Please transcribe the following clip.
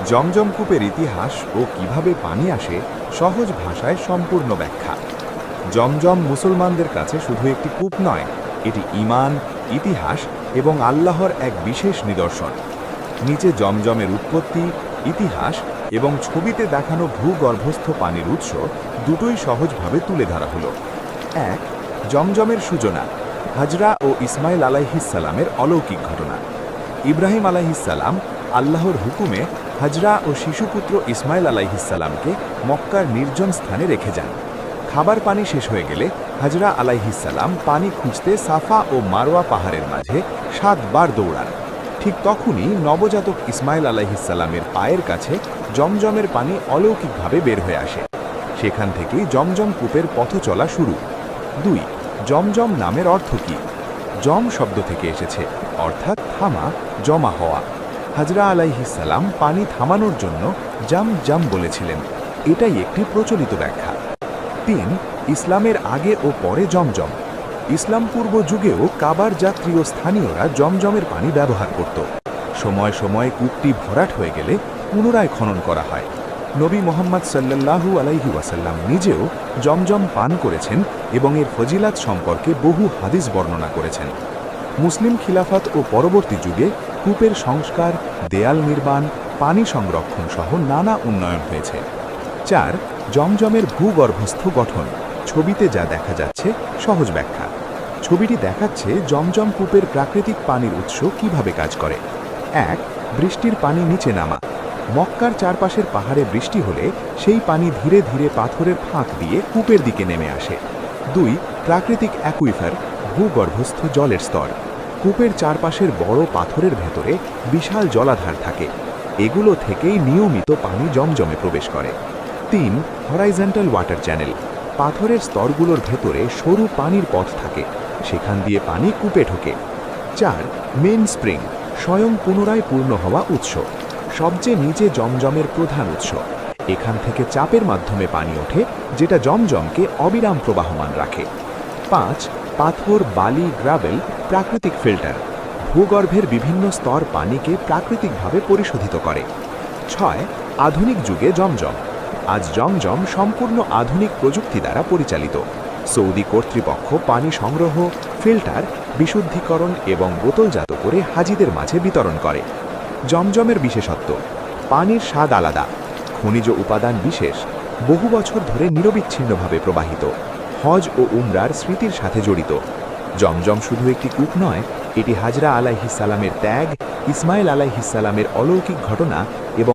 জমজম কূপের ইতিহাস ও কিভাবে পানি আসে সহজ ভাষায় সম্পূর্ণ ব্যাখ্যা। জমজম মুসলমানদের কাছে শুধু একটি কূপ নয়, এটি ঈমান, ইতিহাস এবং আল্লাহর এক বিশেষ নিদর্শন। নিচে জমজমের উৎপত্তি, ইতিহাস এবং ছবিতে দেখানো ভূগর্ভস্থ পানির উৎস দুটোই সহজভাবে তুলে ধরা হলো। ১. জমজমের সূচনা, হাজরা ও ইসমাইল আলাইহিসসালামের অলৌকিক ঘটনা। ইব্রাহিম আলাইহিসসালাম আল্লাহর হুকুমে হাজরা ও শিশুপুত্র ইসমাইল আলাইহিসসালামকে মক্কার নির্জন স্থানে রেখে যান। খাবার পানি শেষ হয়ে গেলে হাজরা আলাইহিসসালাম পানি খুঁজতে সাফা ও মারওয়া পাহাড়ের মাঝে ৭ বার দৌড়ান। ঠিক তখনই নবজাতক ইসমাইল আলাইহিসসালামের পায়ের কাছে জমজমের পানি অলৌকিকভাবে বের হয়ে আসে। সেখান থেকেই জমজম কূপের পথ চলা শুরু। ২. জমজম নামের অর্থ কী? জম শব্দ থেকে এসেছে, অর্থাৎ থামা, জমা হওয়া। হাজরা আলাইহিসসালাম পানি থামানোর জন্য জাম জাম বলেছিলেন, এটাই একটি প্রচলিত ব্যাখ্যা। ৩. ইসলামের আগে ও পরে জমজম। ইসলাম পূর্ব যুগেও কাবার যাত্রী ও স্থানীয়রা জমজমের পানি ব্যবহার করত। সময় সময়ে কূপটি ভরাট হয়ে গেলে পুনরায় খনন করা হয়। নবী মোহাম্মদ সাল্লাল্লাহু আলাইহি ওয়াসাল্লাম নিজেও জমজম পান করেছেন এবং এর ফজিলাত সম্পর্কে বহু হাদিস বর্ণনা করেছেন। মুসলিম খিলাফত ও পরবর্তী যুগে কূপের সংস্কার, দেয়াল নির্মাণ, পানি সংরক্ষণ সহ নানা উন্নয়ন হয়েছে। ৪. জমজমের ভূগর্ভস্থ গঠন। ছবিতে যা দেখা যাচ্ছে সহজ ব্যাখ্যা। ছবিটি দেখাচ্ছে জমজম কূপের প্রাকৃতিক পানির উৎস কিভাবে কাজ করে। ১. বৃষ্টির পানি নিচে নামা। মক্কার চারপাশের পাহাড়ে বৃষ্টি হলে সেই পানি ধীরে ধীরে পাথরের ফাঁক দিয়ে কূপের দিকে নেমে আসে। ২. প্রাকৃতিক অ্যাকুইফার, ভূগর্ভস্থ জলের স্তর। কূপের চারপাশের বড় পাথরের ভেতরে বিশাল জলাধার থাকে, এগুলো থেকেই নিয়মিত পানি জমজমে প্রবেশ করে। ৩. Horizontal water channel. পাথরের স্তরগুলোর ভেতরে সরু পানির পথ থাকে, সেখান দিয়ে পানি কূপে ঢোকে। ৪. মেন স্প্রিং, স্বয়ং পুনরায় পূর্ণ হওয়া উৎস। সবচেয়ে নিচে জমজমের প্রধান উৎস, এখান থেকে চাপের মাধ্যমে পানি ওঠে, যেটা জমজমকে অবিরাম প্রবাহমান রাখে। ৫. পাথর, বালি, গ্রাভেল, প্রাকৃতিক ফিল্টার। ভূগর্ভের বিভিন্ন স্তর পানিকে প্রাকৃতিকভাবে পরিশোধিত করে। ৬. আধুনিক যুগে জমজম। আজ জমজম সম্পূর্ণ আধুনিক প্রযুক্তি দ্বারা পরিচালিত। সৌদি কর্তৃপক্ষ পানি সংগ্রহ, ফিল্টার, বিশুদ্ধিকরণ এবং বোতলজাত করে হাজিদের মাঝে বিতরণ করে। জমজমের বিশেষত্ব, পানির স্বাদ আলাদা, খনিজ উপাদান বিশেষ, বহু বছর ধরে নিরবিচ্ছিন্নভাবে প্রবাহিত, হজ ও উমরার স্মৃতির সাথে জড়িত। জমজম শুধু একটি কূপ নয়, এটি হাজরা আলাইহিসসালামের ত্যাগ, ইসমাইল আলাইহিসসালামের অলৌকিক ঘটনা এবং